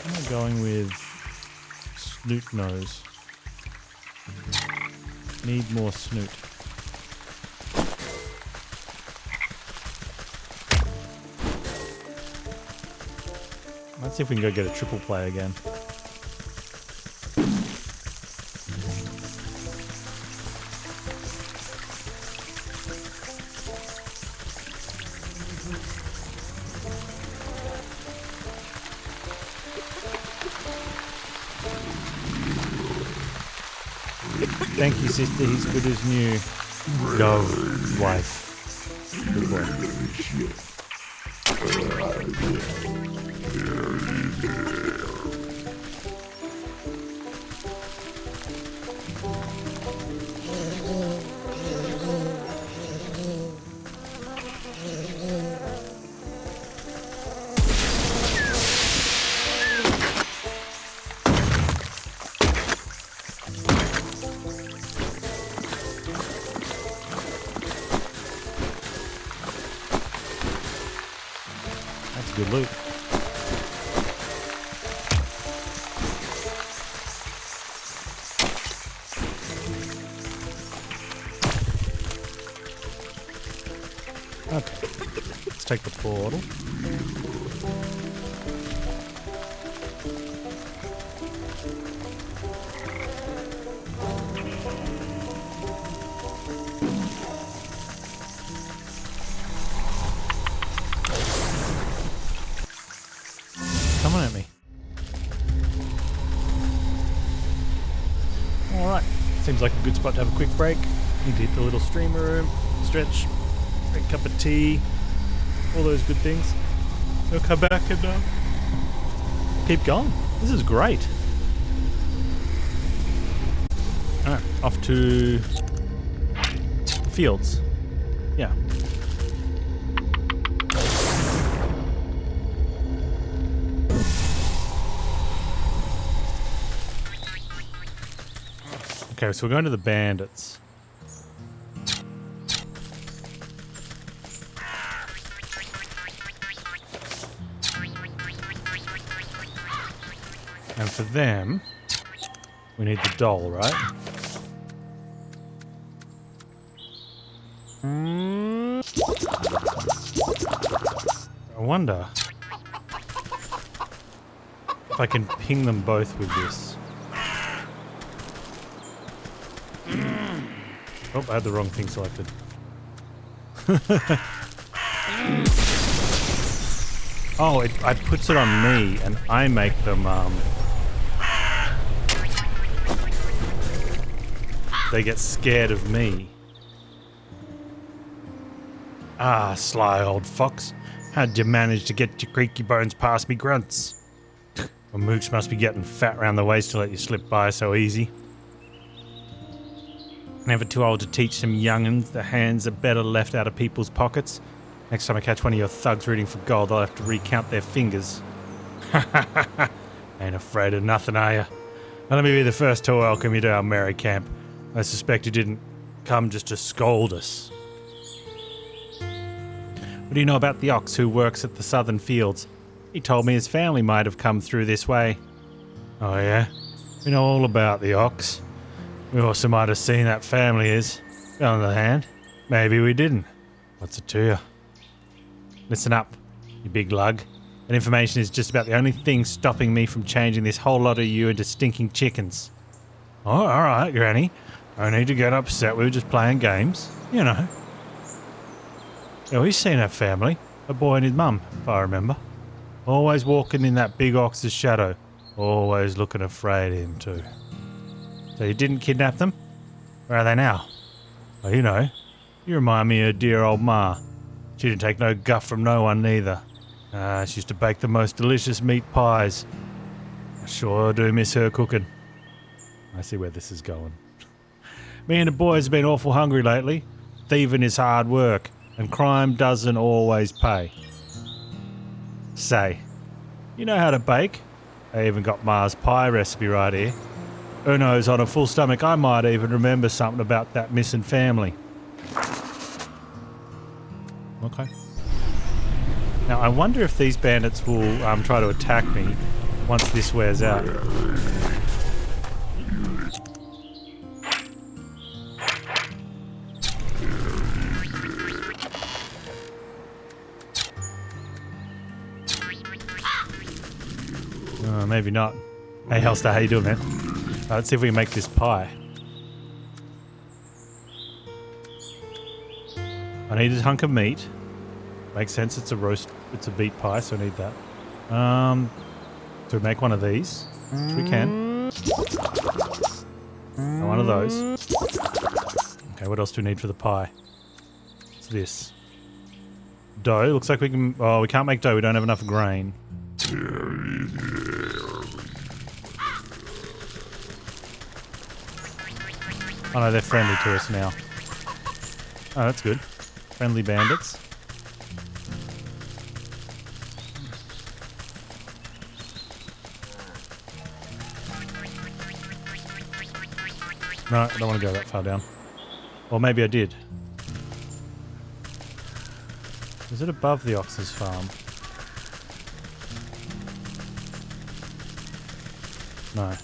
I'm going with Snoot Nose. Need more snoot. Let's see if we can go get a triple play again. Thank you, sister. He's good as new. No, wife. Good boy. Good loot. Okay, let's take the portal. Coming at me. Alright, seems like a good spot to have a quick break. Need to hit the little streamer room, stretch, make a cup of tea, all those good things. We'll come back and keep going. This is great. Alright, off to the fields. Yeah. Okay, so we're going to the Bandits. And for them, we need the doll, right? I wonder if I can ping them both with this. Oh, I had the wrong thing selected. Oh, it puts it on me, and I make them, they get scared of me. Ah, sly old fox. How'd you manage to get your creaky bones past me grunts? Well, mooks must be getting fat round the waist to let you slip by so easy. Never too old to teach some young'uns the hands are better left out of people's pockets. Next time I catch one of your thugs rooting for gold, I'll have to recount their fingers. Ain't afraid of nothing, are you? Well, let me be the first to welcome you to our merry camp. I suspect you didn't come just to scold us. What do you know about the ox who works at the southern fields? He told me his family might have come through this way. Oh yeah? We know all about the ox. We also might have seen that family is. On the other hand, maybe we didn't. What's it to you? Listen up, you big lug. That information is just about the only thing stopping me from changing this whole lot of you into stinking chickens. Oh, alright, Granny. No need to get upset, we were just playing games. You know. Yeah, we've seen that family. A boy and his mum, if I remember. Always walking in that big ox's shadow. Always looking afraid of him too. So you didn't kidnap them? Where are they now? Well, you know, you remind me of dear old Ma. She didn't take no guff from no one neither. She used to bake the most delicious meat pies. I sure do miss her cooking. I see where this is going. Me and the boys have been awful hungry lately. Thieving is hard work, and crime doesn't always pay. Say, you know how to bake? I even got Ma's pie recipe right here. Who knows, on a full stomach I might even remember something about that missing family. Okay. Now, I wonder if these bandits will try to attack me once this wears out. Maybe not. Hey, Hellstar, how you doing, man? Let's see if we can make this pie. I need a hunk of meat. Makes sense, it's a roast, it's a beet pie, so I need that. So we make one of these, which we can. And one of those. Okay, what else do we need for the pie? What's this? Dough, looks like we can, oh, we can't make dough, we don't have enough grain. Oh no, they're friendly to us now. Oh, that's good. Friendly bandits. No, I don't want to go that far down. Or maybe I did. Is it above the ox's farm? No.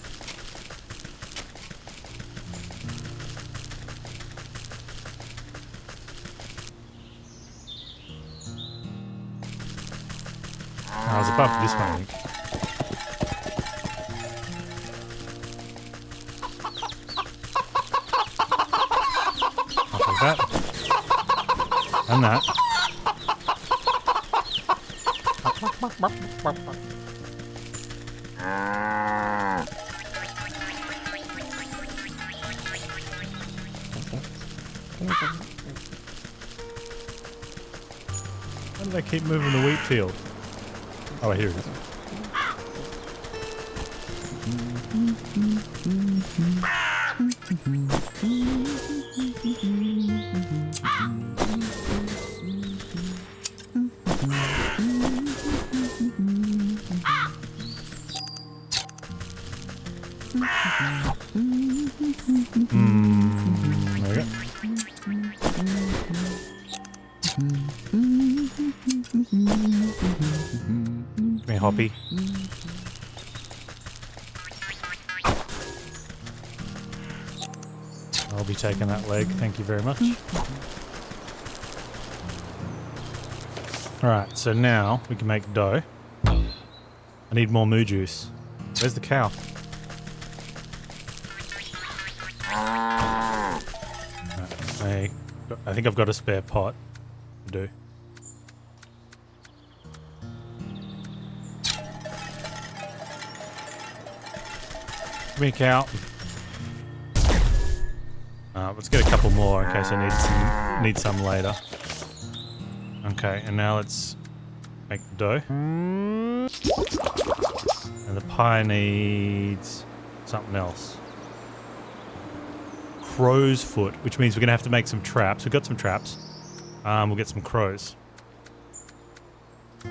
I was above this one, I think. I'll take that. And that. Why do they keep moving the wheat field? Oh, here it is. There we go. Give me a hoppy. I'll be taking that leg, thank you very much. Alright, so now we can make dough. I need more moo juice. Where's the cow? Right, I think I've got a spare pot. I do. Give me a cow. Let's get a couple more in case I need some later. Okay, and now let's make the dough. And the pie needs something else. Crow's foot, which means we're going to have to make some traps. We've got some traps. We'll get some crows. I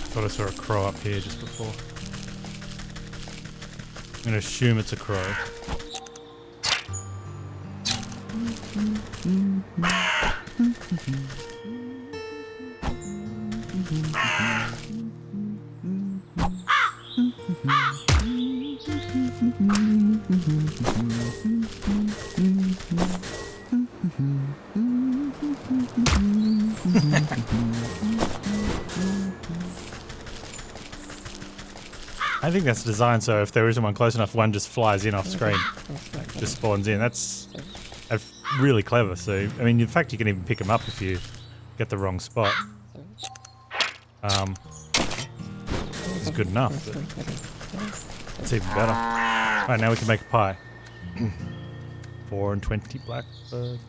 thought I saw a crow up here just before. I'm going to assume it's a crow. I think that's designed so if there isn't one close enough, one just flies in off screen. Just spawns in. That's really clever. So, I mean, in fact, you can even pick them up if you get the wrong spot. It's good enough. But it's even better. Alright, now we can make a pie. 4 and 20 blackbirds.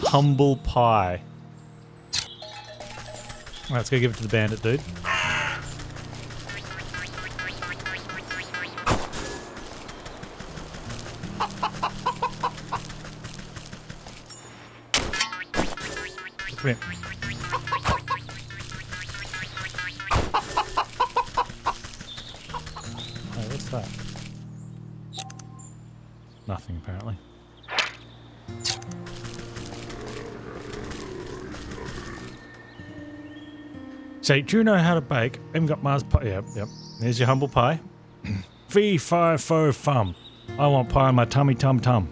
Humble pie. Alright, let's go give it to the bandit dude. Come here. Oh, what's that? Nothing. apparently. So, do you know how to bake? I haven't got Mars pie. Yep. There's your humble pie. Fee, fi, fo, fum. I want pie on my tummy, tum, tum.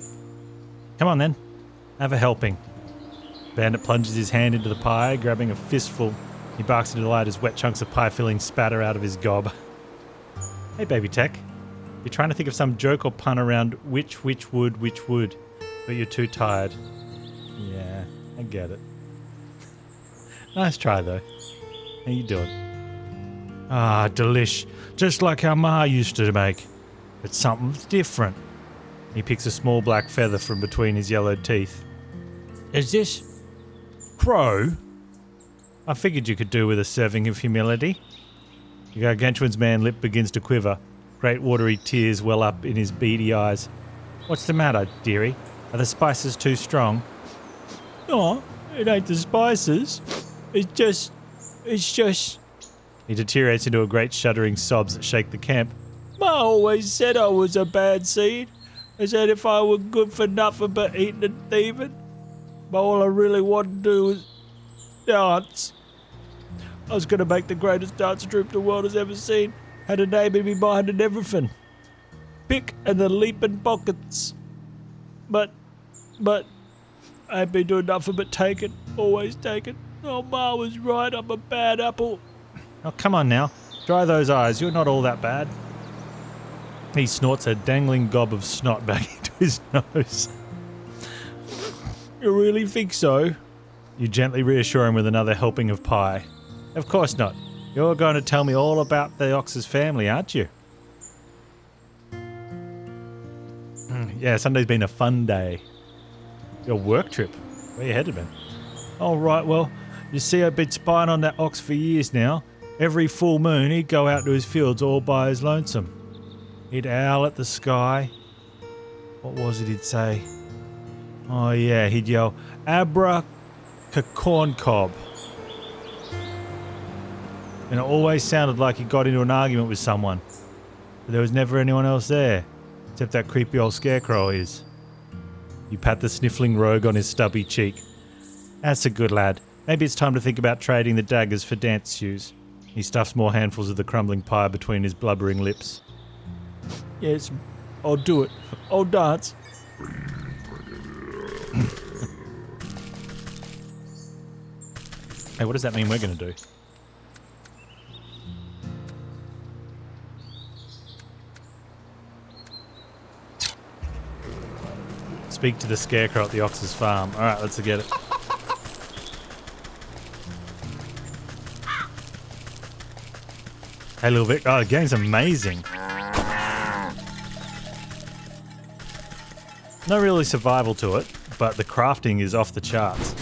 Come on then. Have a helping. Bandit plunges his hand into the pie, grabbing a fistful. He barks in delight as wet chunks of pie filling spatter out of his gob. Hey, baby tech. You're trying to think of some joke or pun around which would, but you're too tired. Yeah, I get it. Nice try, though. How you doing? Ah, delish. Just like our Ma used to make. But something's different. He picks a small black feather from between his yellowed teeth. Is this... crow? I figured you could do with a serving of humility. The gargantuan's man lip begins to quiver. Great watery tears well up in his beady eyes. What's the matter, dearie? Are the spices too strong? Oh, it ain't the spices. It's just... He deteriorates into a great shuddering sobs that shake the camp. Ma always said I was a bad seed. I said if I were good for nothing but eating and thieving. But all I really wanted to do was dance. I was going to make the greatest dance troupe the world has ever seen. Had a name in me mind and everything. Pick and the leaping pockets. But, I ain't been doing nothing but taking, always taking. Oh, Ma was right, I'm a bad apple. Oh, come on now. Dry those eyes, you're not all that bad. He snorts a dangling gob of snot back into his nose. You really think so? You gently reassure him with another helping of pie. Of course not. You're going to tell me all about the Ox's family, aren't you? Yeah, Sunday's been a fun day. Your work trip. Where you headed, man? Oh, right, well, you see, I've been spying on that Ox for years now. Every full moon, he'd go out to his fields all by his lonesome. He'd owl at the sky. What was it he'd say? Oh, yeah, he'd yell, Abra corn cob. And it always sounded like he got into an argument with someone. But there was never anyone else there, except that creepy old Scarecrow is. You pat the sniffling rogue on his stubby cheek. That's a good lad. Maybe it's time to think about trading the daggers for dance shoes. He stuffs more handfuls of the crumbling pie between his blubbering lips. Yes, I'll do it. I'll dance. Hey, what does that mean we're going to do? Speak to the Scarecrow at the Ox's farm. Alright, let's get it. Hey, little Vic. Oh, the game's amazing. No really survival to it, but the crafting is off the charts.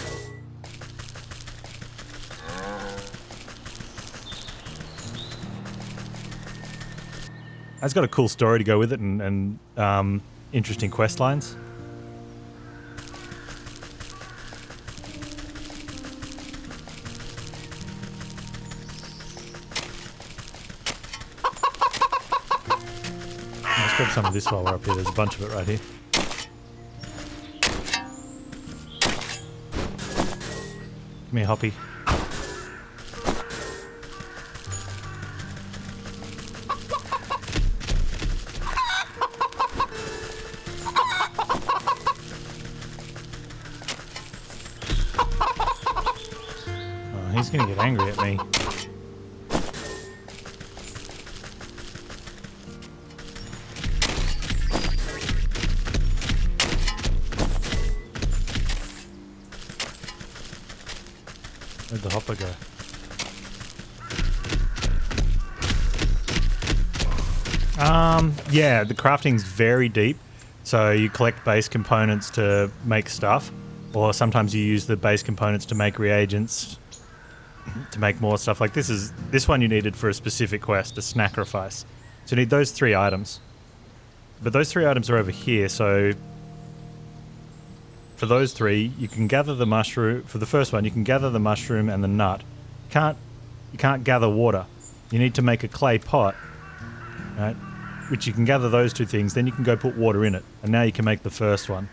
It's got a cool story to go with it and interesting quest lines. Let's grab some of this while we're up here. There's a bunch of it right here. Come here, Hoppy. Oh, he's gonna get angry at me. Where'd the hopper go? Yeah, the crafting's very deep. So you collect base components to make stuff, or sometimes you use the base components to make reagents to make more stuff. Like this one you needed for a specific quest, a sacrifice. So you need those 3 items. But those 3 items are over here, so for those 3, you can gather the mushroom. For the first one, you can gather the mushroom and the nut. You can't gather water. You need to make a clay pot, right? which you can gather those two things, then you can go put water in it. And now you can make the first one.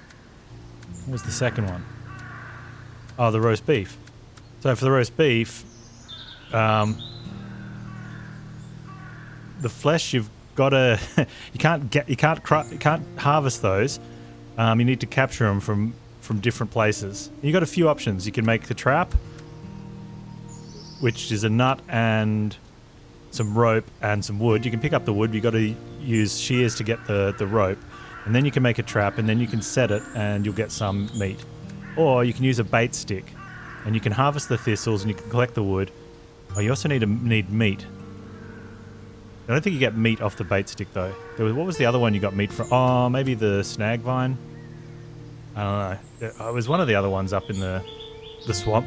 What was the second one? Oh, the roast beef. So for the roast beef, the flesh you've got to you can't harvest those. You need to capture them from different places. You got a few options. You can make the trap, which is a nut and some rope and some wood. You can pick up the wood. You got to use shears to get the rope, and then you can make a trap, and then you can set it, and you'll get some meat. Or you can use a bait stick, and you can harvest the thistles, and you can collect the wood. Oh, you also need meat. I don't think you get meat off the bait stick though. What was the other one you got meat from? Oh, maybe the snag vine. I don't know. It was one of the other ones up in the swamp.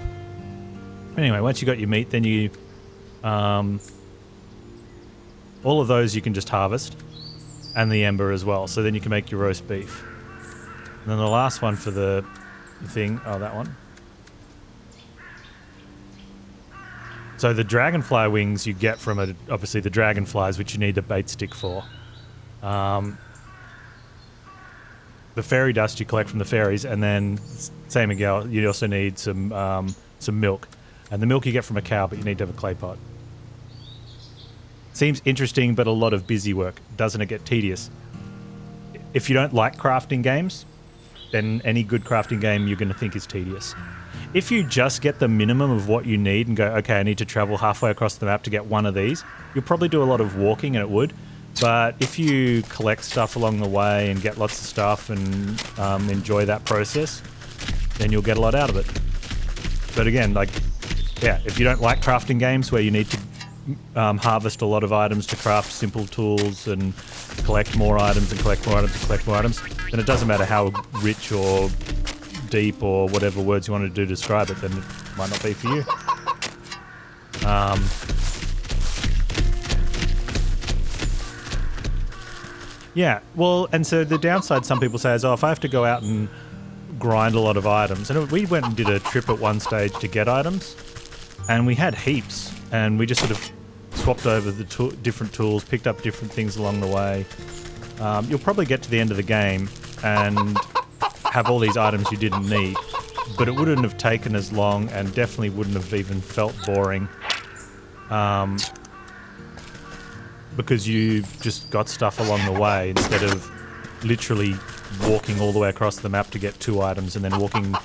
Anyway, once you got your meat, then you all of those you can just harvest, and the ember as well. So then you can make your roast beef. And then the last one for the thing. Oh, that one. So the dragonfly wings you get from obviously the dragonflies, which you need a bait stick for. The fairy dust you collect from the fairies, and then same again, you also need some milk. And the milk you get from a cow, but you need to have a clay pot. Seems interesting, but a lot of busy work. Doesn't it get tedious? If you don't like crafting games, then any good crafting game you're going to think is tedious. If you just get the minimum of what you need and go, okay, I need to travel halfway across the map to get one of these, you'll probably do a lot of walking, and it would. But if you collect stuff along the way and get lots of stuff and enjoy that process, then you'll get a lot out of it. But again, if you don't like crafting games where you need to harvest a lot of items to craft simple tools and collect more items and collect more items and collect more items, then it doesn't matter how rich or deep or whatever words you want to do to describe it, then it might not be for you. Yeah, well, and so the downside some people say is, if I have to go out and grind a lot of items, and we went and did a trip at one stage to get items, and we had heaps, and we just sort of swapped over the different tools, picked up different things along the way. You'll probably get to the end of the game and have all these items you didn't need, but it wouldn't have taken as long and definitely wouldn't have even felt boring, because you just got stuff along the way instead of literally walking all the way across the map to get 2 items and then walking,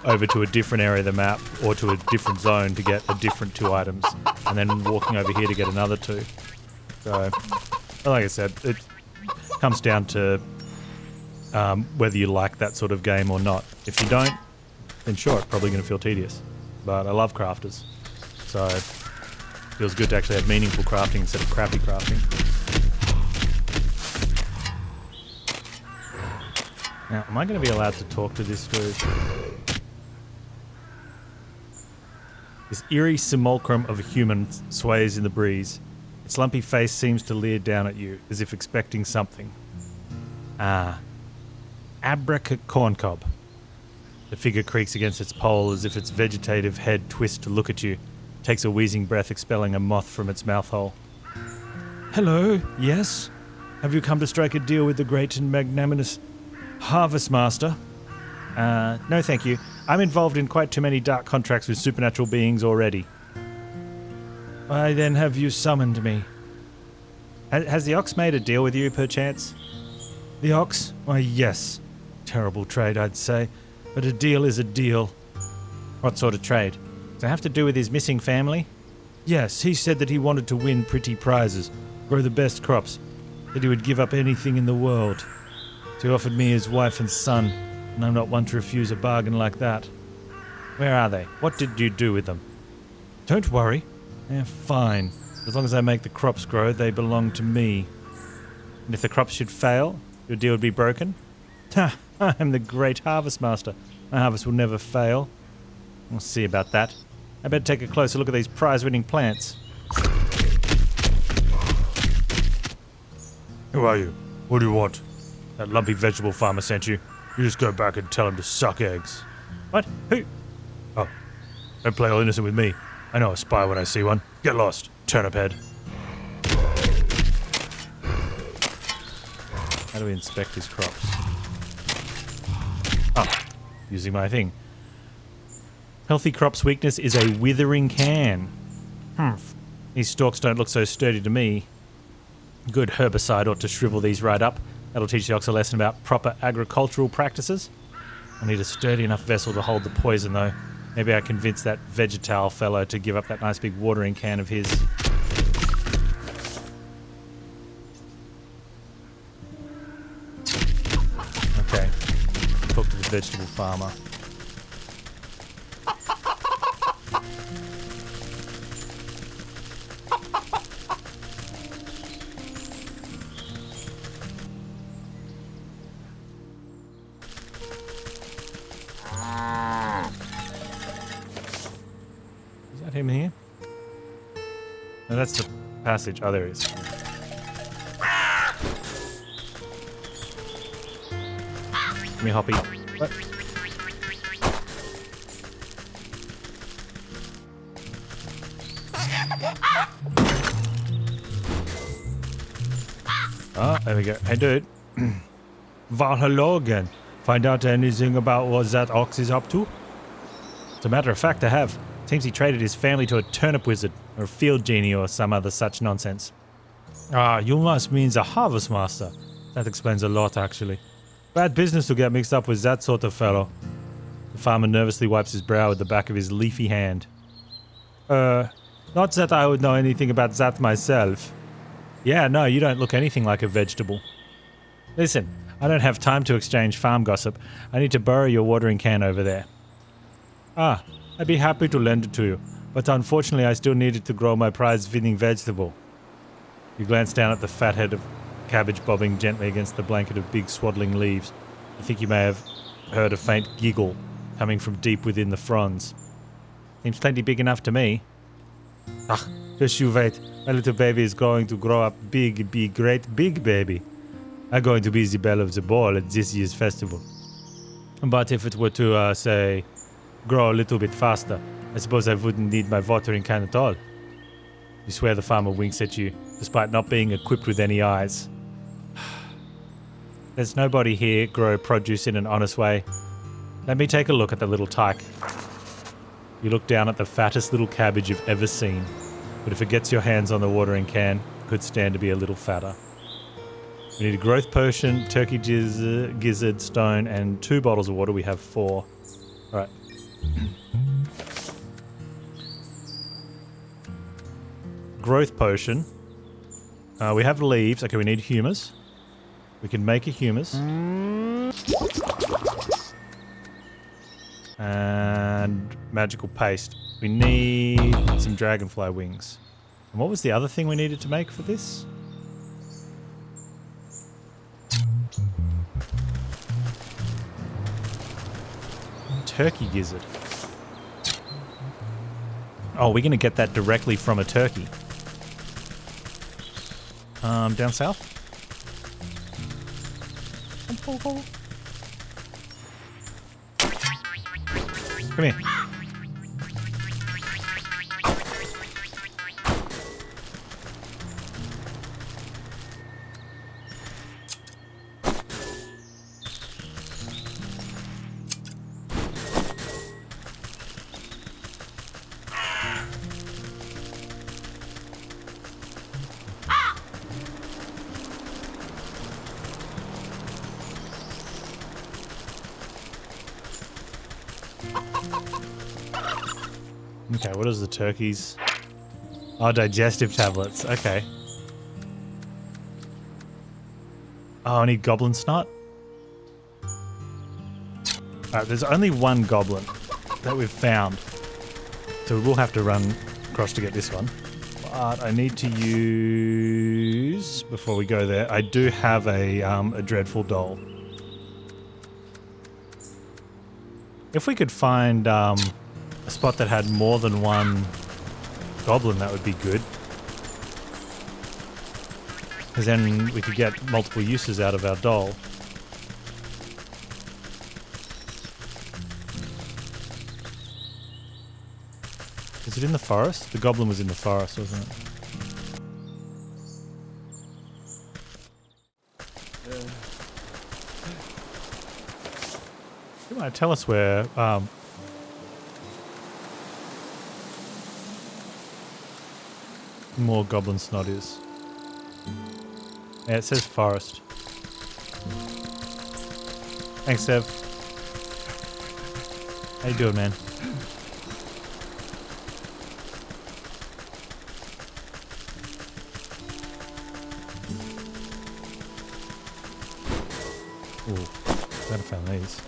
over to a different area of the map or to a different zone to get a different 2 items, and then walking over here to get another 2. So, like I said, it comes down to whether you like that sort of game or not. If you don't, then sure, it's probably going to feel tedious. But I love crafters, so it feels good to actually have meaningful crafting instead of crappy crafting. Now, am I going to be allowed to talk to this dude? This eerie simulacrum of a human sways in the breeze. Its lumpy face seems to leer down at you, as if expecting something. Abraca-corncob. The figure creaks against its pole as if its vegetative head twists to look at you. Takes a wheezing breath, expelling a moth from its mouth hole. Hello, yes? Have you come to strike a deal with the great and magnanimous Harvest Master? No thank you. I'm involved in quite too many dark contracts with supernatural beings already. Why then have you summoned me? Has the Ox made a deal with you, perchance? The Ox? Why, yes. Terrible trade, I'd say. But a deal is a deal. What sort of trade? Does it have to do with his missing family? Yes, he said that he wanted to win pretty prizes, grow the best crops, that he would give up anything in the world. So he offered me his wife and son, and I'm not one to refuse a bargain like that. Where are they? What did you do with them? Don't worry. They're fine. As long as I make the crops grow, they belong to me. And if the crops should fail, your deal would be broken? Ha! I'm the great Harvest Master. My harvest will never fail. We'll see about that. I better take a closer look at these prize-winning plants. Who are you? What do you want? That lumpy vegetable farmer sent you. You just go back and tell him to suck eggs. What? Who? Oh, don't play all innocent with me. I know a spy when I see one. Get lost, turnip head. How do we inspect his crops? Oh, using my thing. Healthy crop's weakness is a withering can. These stalks don't look so sturdy to me. Good herbicide ought to shrivel these right up. That'll teach the ox a lesson about proper agricultural practices. I'll need a sturdy enough vessel to hold the poison, though. Maybe I convince that vegetal fellow to give up that nice big watering can of his. Okay. Talk to the vegetable farmer. Him here? No, that's the passage. Oh, there he is. Give me Hoppy. What? Oh, there we go. Hey, dude. Well, hello again. Find out anything about what that ox is up to? As a matter of fact, I have. Seems he traded his family to a turnip wizard, or a field genie, or some other such nonsense. Ah, you must mean the harvest master. That explains a lot, actually. Bad business to get mixed up with that sort of fellow. The farmer nervously wipes his brow with the back of his leafy hand. Not that I would know anything about that myself. Yeah, no, you don't look anything like a vegetable. Listen, I don't have time to exchange farm gossip. I need to borrow your watering can over there. Ah. I'd be happy to lend it to you, but unfortunately I still need it to grow my prize-winning vegetable. You glance down at the fat head of cabbage bobbing gently against the blanket of big swaddling leaves. I think you may have heard a faint giggle coming from deep within the fronds. Seems plenty big enough to me. Ah, just you wait. My little baby is going to grow up big, be great big baby. I'm going to be the belle of the ball at this year's festival. But if it were to, say, grow a little bit faster, I suppose I wouldn't need my watering can at all. You swear the farmer winks at you, despite not being equipped with any eyes. There's nobody here grow produce in an honest way. Let me take a look at the little tyke. You look down at the fattest little cabbage you've ever seen, but if it gets your hands on the watering can, it could stand to be a little fatter. We need a growth potion, turkey gizzard, stone, and 2 bottles of water. We have 4. Alright. Growth potion. We have leaves. Okay, we need humus. We can make a humus. And magical paste. We need some dragonfly wings. And what was the other thing we needed to make for this? Turkey gizzard. Oh, we're going to get that directly from a turkey. Down south? Come here. Okay, what is the turkeys? Oh, digestive tablets. Okay. Oh, I need goblin snot? Alright, there's only one goblin that we've found. So we'll have to run across to get this one. But I need to use... Before we go there, I do have a dreadful doll. If we could find a spot that had more than one goblin, that would be good. Because then we could get multiple uses out of our doll. Is it in the forest? The goblin was in the forest, wasn't it? You might tell us where more goblin snot is. Yeah, it says forest. Thanks, Sev. How you doing, man? Ooh, glad I found these.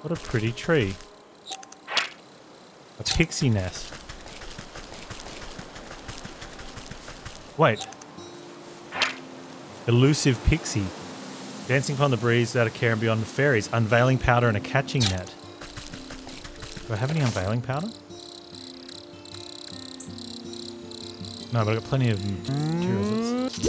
What a pretty tree. A pixie nest. Wait. Elusive pixie. Dancing upon the breeze without a care and beyond the fairies. Unveiling powder and a catching net. Do I have any unveiling powder? No, but I've got plenty of materials.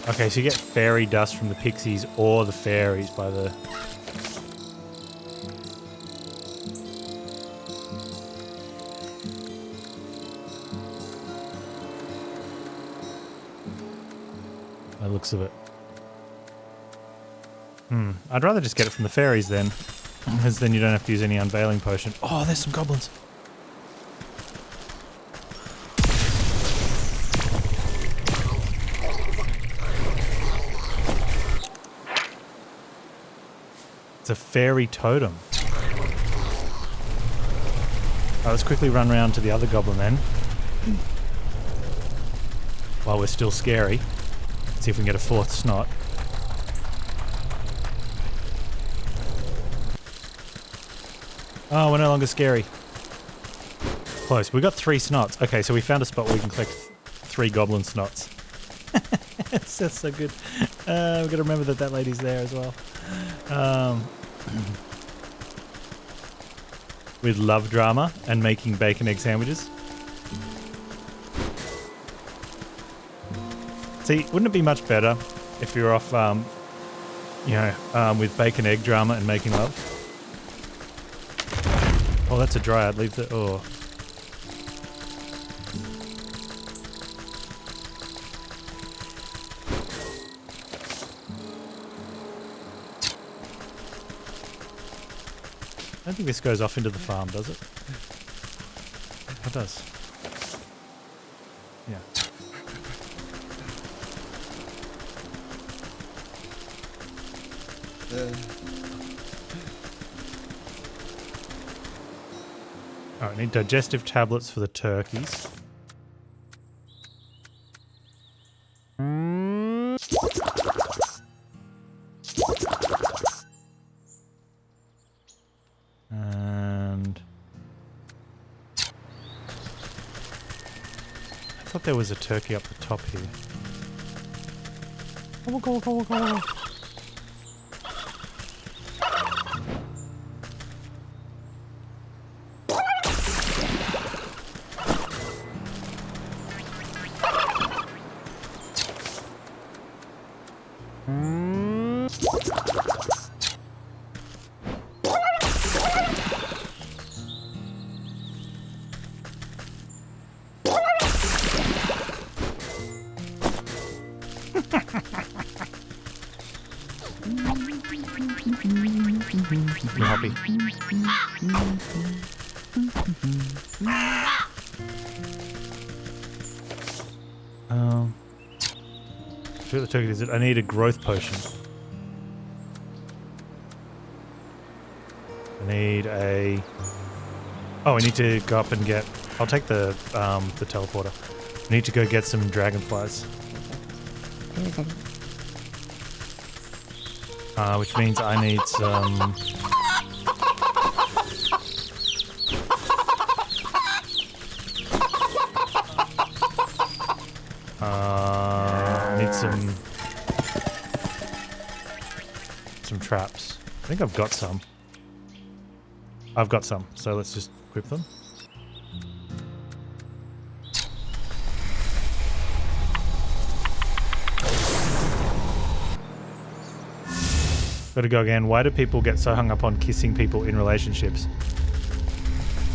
Okay, so you get fairy dust from the pixies or the fairies by the... by the looks of it. I'd rather just get it from the fairies then, because then you don't have to use any unveiling potion. Oh, there's some goblins. It's a fairy totem. Right, let's quickly run around to the other goblin then. While we're still scary. See if we can get a fourth snot. Oh, we're no longer scary. Close. We got 3 snots. Okay, so we found a spot where we can collect 3 goblin snots. That's so good. We've got to remember that lady's there as well. With love drama and making bacon egg sandwiches. See, wouldn't it be much better if you were off, with bacon egg drama and making love? Oh, that's a dryad. Leave the... Oh. I don't think this goes off into the farm, does it? It does. Yeah. Alright, I need digestive tablets for the turkeys. And I thought there was a turkey up the top here. Go. Happy. Shoot the turkey. Is it? I need a growth potion. I need a... Oh, I need to go up and get... I'll take the teleporter. I need to go get some dragonflies. Which means I need some... I need some traps. I think I've got some. I've got some, so let's just equip them. Gotta go again. Why do people get so hung up on kissing people in relationships?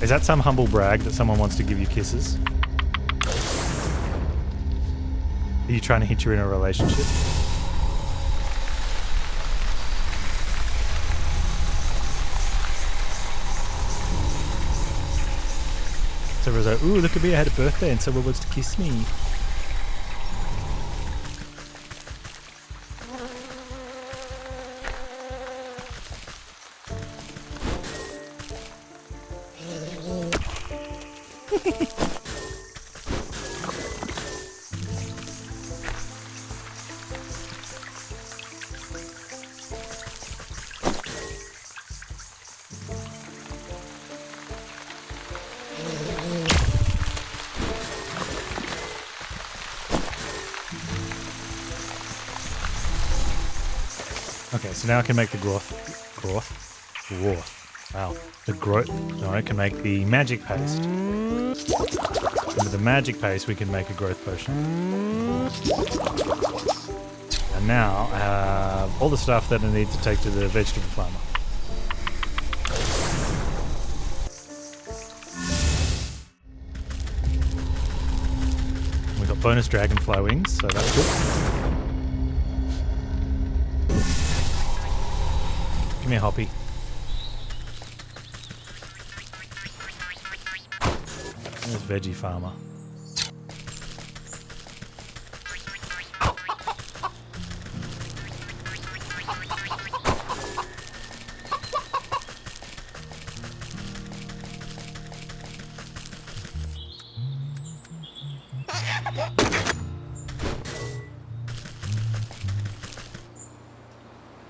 Is that some humble brag that someone wants to give you kisses? Are you trying to hint you're in a relationship? So everyone's like, ooh, look at me, I had a birthday and someone wants to kiss me. Okay, so now I can make the growth. Wow. The growth. No, I can make the magic paste. And with the magic paste, we can make a growth potion. And now I have all the stuff that I need to take to the vegetable farmer. We got bonus Dragonfly Wings, so that's good. Give me a hoppy. There's Veggie Farmer.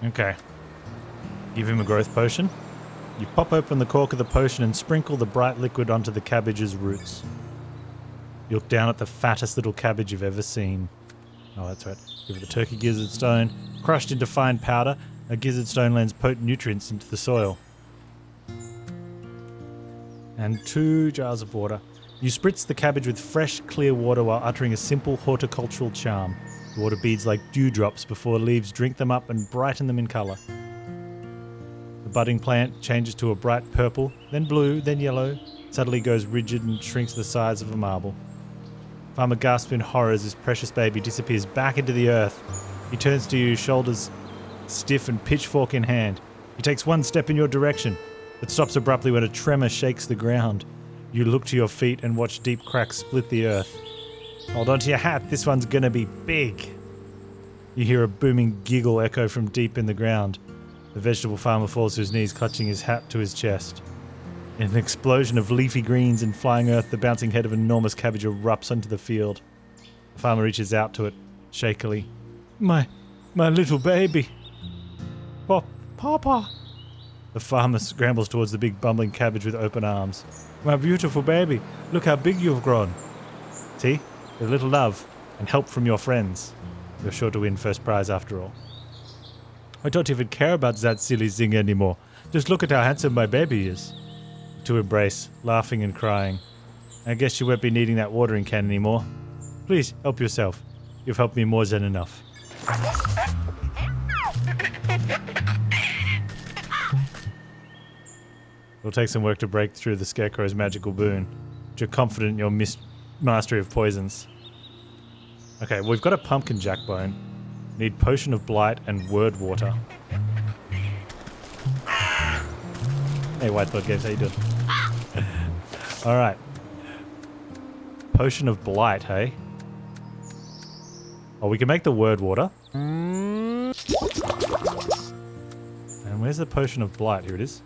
Okay. Give him a growth potion. You pop open the cork of the potion and sprinkle the bright liquid onto the cabbage's roots. You look down at the fattest little cabbage you've ever seen. Oh, that's right. Give it the turkey gizzard stone. Crushed into fine powder, a gizzard stone lends potent nutrients into the soil. And 2 jars of water. You spritz the cabbage with fresh, clear water while uttering a simple horticultural charm. The water beads like dewdrops before leaves drink them up and brighten them in colour. The budding plant changes to a bright purple, then blue, then yellow, suddenly goes rigid and shrinks to the size of a marble. Farmer gasps in horror as his precious baby disappears back into the earth. He turns to you, shoulders stiff and pitchfork in hand. He takes one step in your direction, but stops abruptly when a tremor shakes the ground. You look to your feet and watch deep cracks split the earth. Hold on to your hat, this one's gonna be big. You hear a booming giggle echo from deep in the ground. The vegetable farmer falls to his knees, clutching his hat to his chest. In an explosion of leafy greens and flying earth, the bouncing head of an enormous cabbage erupts onto the field. The farmer reaches out to it, shakily. My little baby. Papa. The farmer scrambles towards the big bumbling cabbage with open arms. My beautiful baby, look how big you've grown. See? With a little love and help from your friends. You're sure to win first prize after all. I don't even care about that silly thing anymore. Just look at how handsome my baby is. The two embrace, laughing and crying. I guess you won't be needing that watering can anymore. Please, help yourself. You've helped me more than enough. It'll take some work to break through the Scarecrow's magical boon, but you're confident in your mastery of poisons. Okay, we've got a pumpkin jackbone. Need potion of blight and word water. Hey, Whitebird Games, how you doing? Alright. Potion of blight, hey? Oh, we can make the word water. And where's the potion of blight? Here it is.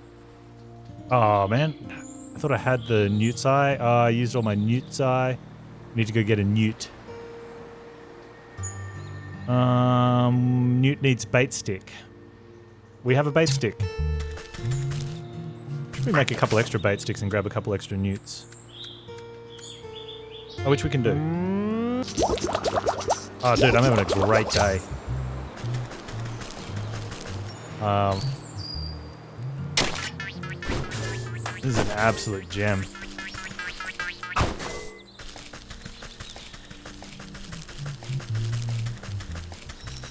Oh, man. I thought I had the newt's eye. Oh, I used all my newt's eye. Need to go get a newt. Newt needs bait stick. We have a bait stick. Should we make a couple extra bait sticks and grab a couple extra newts? Oh, which we can do. Oh, dude, I'm having a great day. This is an absolute gem.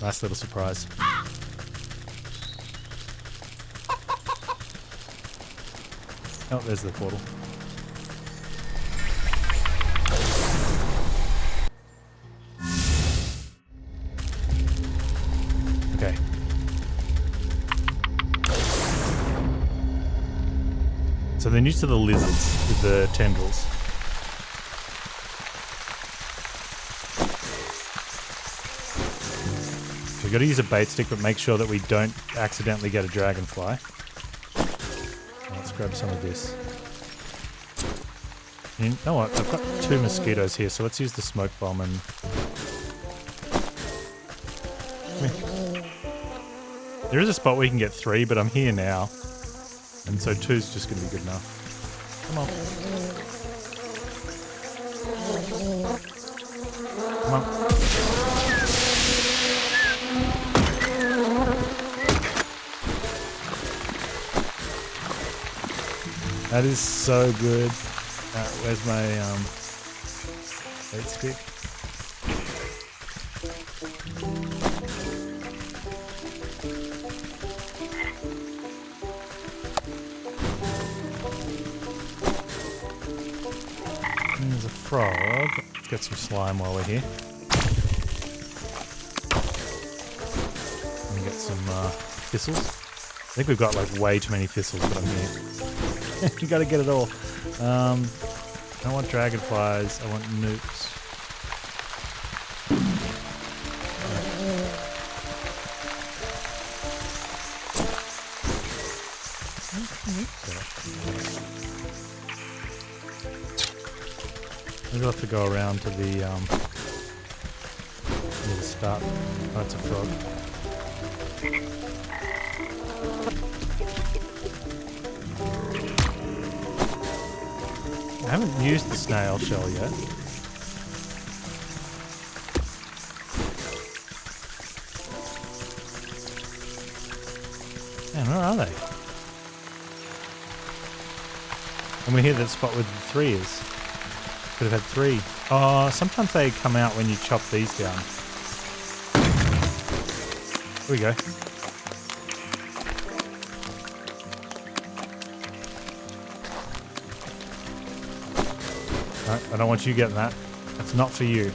Nice little surprise. Oh, there's the portal. Okay. So they're new to the lizards with the tendrils. We've got to use a bait stick, but make sure that we don't accidentally get a dragonfly. Let's grab some of this. You know what? I've got 2 mosquitoes here, so let's use the smoke bomb and... There is a spot where you can get 3, but I'm here now. And so 2's just going to be good enough. Come on. Come on. That is so good. Where's my bait stick? And there's a frog. Let's get some slime while we're here. And get some thistles. I think we've got like way too many thistles, but I'm here. You gotta get it all. I don't want dragonflies, I want nukes. Maybe we'll have to go around to the near the start. Oh, that's a frog. I haven't used the snail shell yet. Man, where are they? And we hear that spot where the 3 is. Could have had 3. Oh, sometimes they come out when you chop these down. Here we go. No, I don't want you getting that. That's not for you.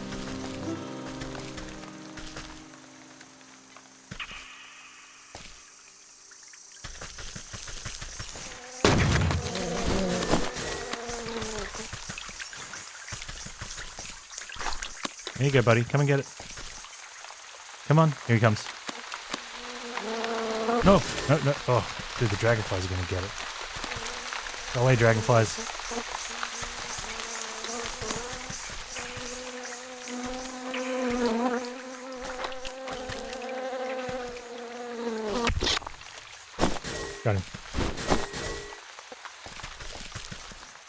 Here you go, buddy. Come and get it. Come on. Here he comes. No, no, no. Oh, dude, the dragonflies are going to get it. Go away, dragonflies. Got him.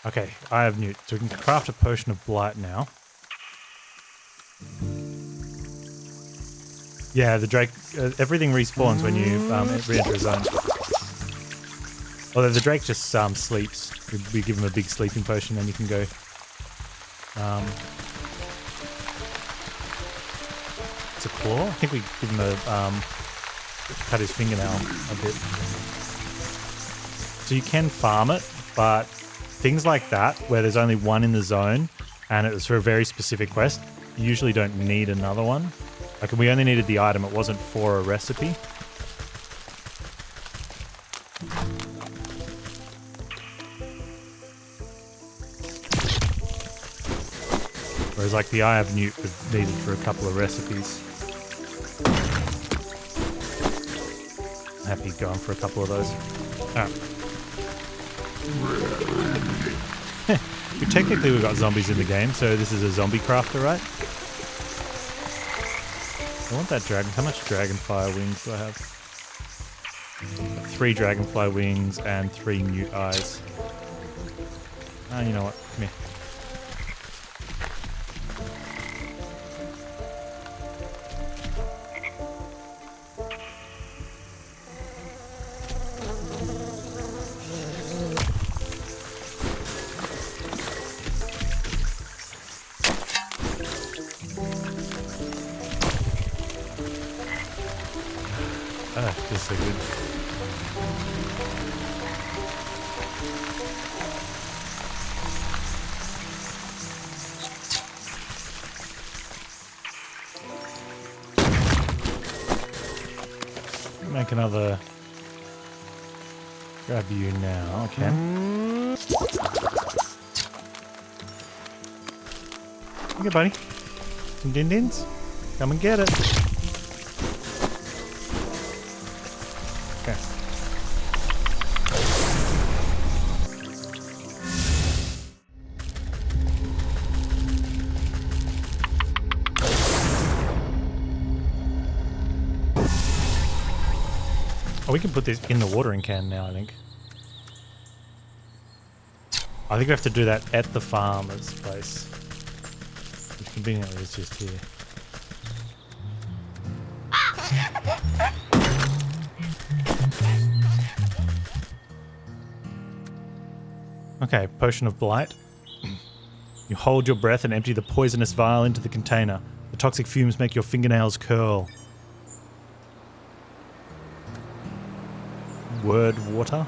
Okay, I have newt. So we can craft a potion of blight now. Yeah, the drake. Everything respawns when you re-enter a zone. Although the drake just sleeps. We give him a big sleeping potion, then you can go. It's a claw. I think we give him a cut his fingernail a bit. So you can farm it, but things like that, where there's only one in the zone, and it was for a very specific quest, you usually don't need another one. Like, we only needed the item, it wasn't for a recipe. Whereas, like, the Eye of Newt was needed for a couple of recipes. Happy going for a couple of those. Technically, we've got zombies in the game, so this is a zombie crafter, right? I want that dragon. How much dragonfly wings do I have? 3 dragonfly wings and 3 newt eyes. Ah, you know what? Come here. Ah, feels so good. Make another. Grab you now. Okay. Okay, buddy. Some din-dins. Come and get it. Okay. Oh, we can put this in the watering can now, I think. I think we have to do that at the farmer's place. Which conveniently is just here. Okay, potion of blight. You hold your breath and empty the poisonous vial into the container. The toxic fumes make your fingernails curl. Word water.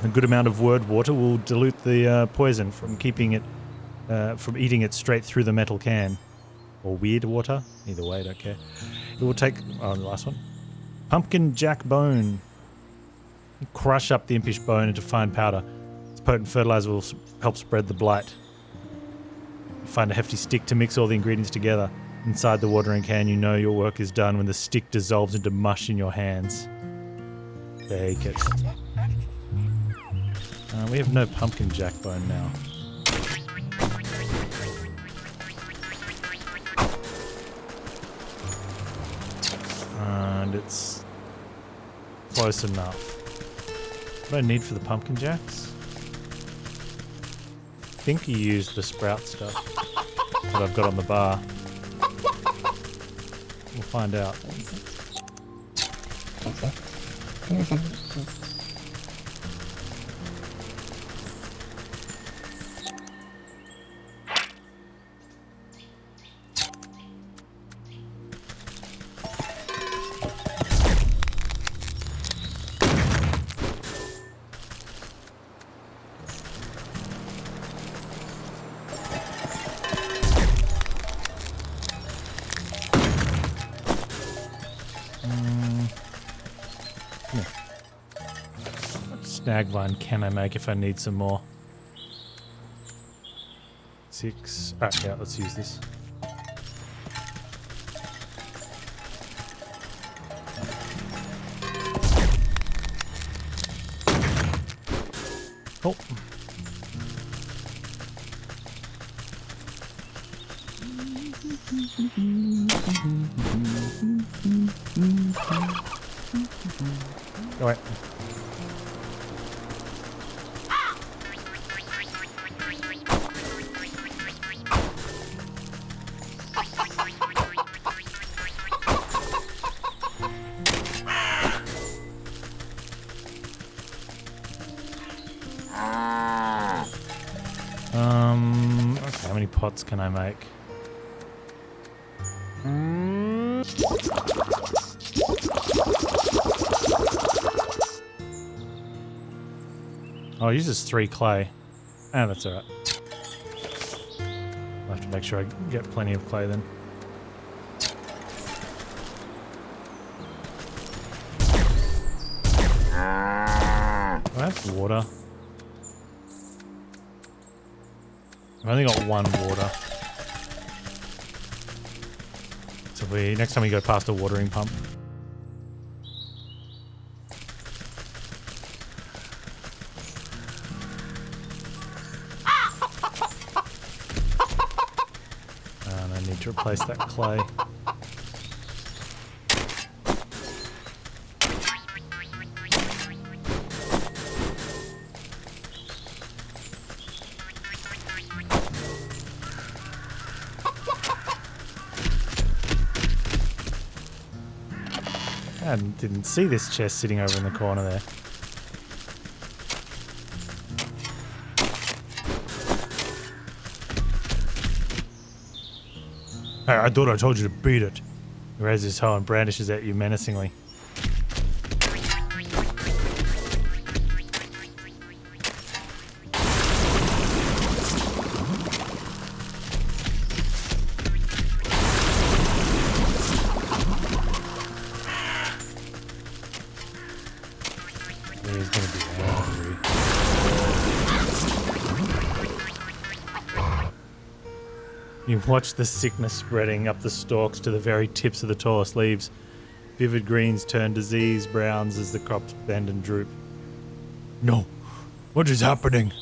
A good amount of word water will dilute the poison from keeping it, from eating it straight through the metal can. Or weird water. Either way, don't care. It will take... Oh, the last one. Pumpkin jack bone. You crush up the impish bone into fine powder. Its potent fertilizer will help spread the blight. You find a hefty stick to mix all the ingredients together. Inside the watering can, you know your work is done when the stick dissolves into mush in your hands. Bake it. We have no pumpkin jack bone now. And it's close enough. What do I need for the pumpkin jacks? I think you use the sprout stuff that I've got on the bar. We'll find out. Snag vine can I make if I need some more? 6. Oh, yeah, let's use this. Oh. All right. Okay, how many pots can I make? Oh, it uses 3 clay. Ah, that's alright. I'll have to make sure I get plenty of clay then. Do I have water? I've only got 1 water. So next time we go past a watering pump. And I need to replace that clay. I didn't see this chest sitting over in the corner there. Hey, I thought I told you to beat it. He raises his hoe and brandishes at you menacingly. He's gonna be angry. You watch the sickness spreading up the stalks to the very tips of the tallest leaves. Vivid greens turn disease browns as the crops bend and droop. No. What is happening?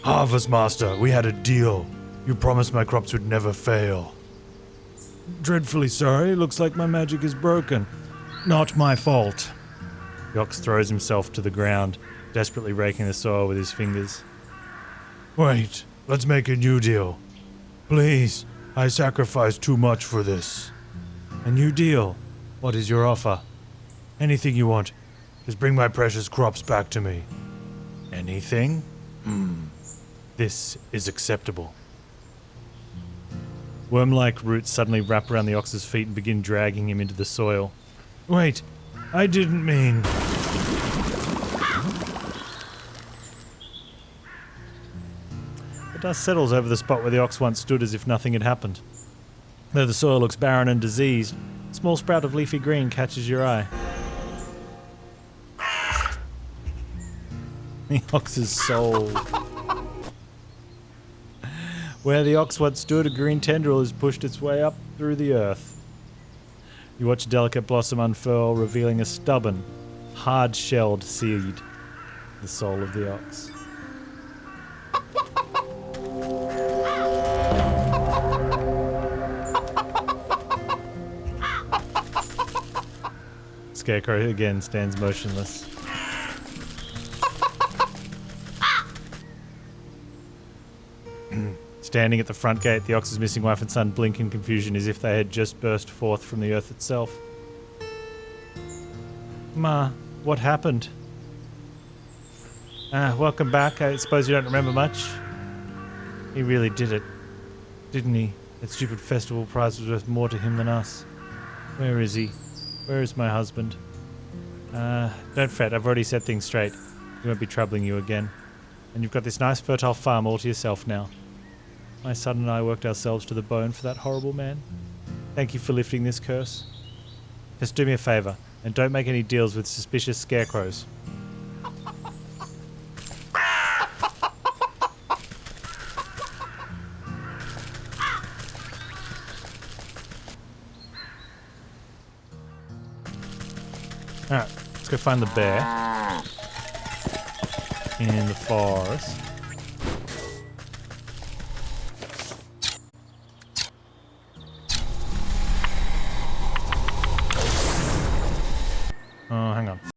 Harvest Master, we had a deal. You promised my crops would never fail. Dreadfully sorry. Looks like my magic is broken. Not my fault. The ox throws himself to the ground, desperately raking the soil with his fingers. Wait. Let's make a new deal. Please. I sacrificed too much for this. A new deal? What is your offer? Anything you want. Just bring my precious crops back to me. Anything? This is acceptable. Worm-like roots suddenly wrap around the ox's feet and begin dragging him into the soil. Wait, I didn't mean... The dust settles over the spot where the ox once stood as if nothing had happened. Though the soil looks barren and diseased, a small sprout of leafy green catches your eye. The ox's soul. Where the ox once stood, a green tendril has pushed its way up through the earth. You watch a delicate blossom unfurl, revealing a stubborn, hard-shelled seed, the soul of the ox. Scarecrow again stands motionless. Standing at the front gate, the ox's missing wife and son blink in confusion as if they had just burst forth from the earth itself. Ma, what happened? Welcome back. I suppose you don't remember much? He really did it, didn't he? That stupid festival prize was worth more to him than us. Where is he? Where is my husband? Don't fret, I've already set things straight. He won't be troubling you again. And you've got this nice fertile farm all to yourself now. My son and I worked ourselves to the bone for that horrible man. Thank you for lifting this curse. Just do me a favour, and don't make any deals with suspicious scarecrows. Alright, let's go find the bear in the forest.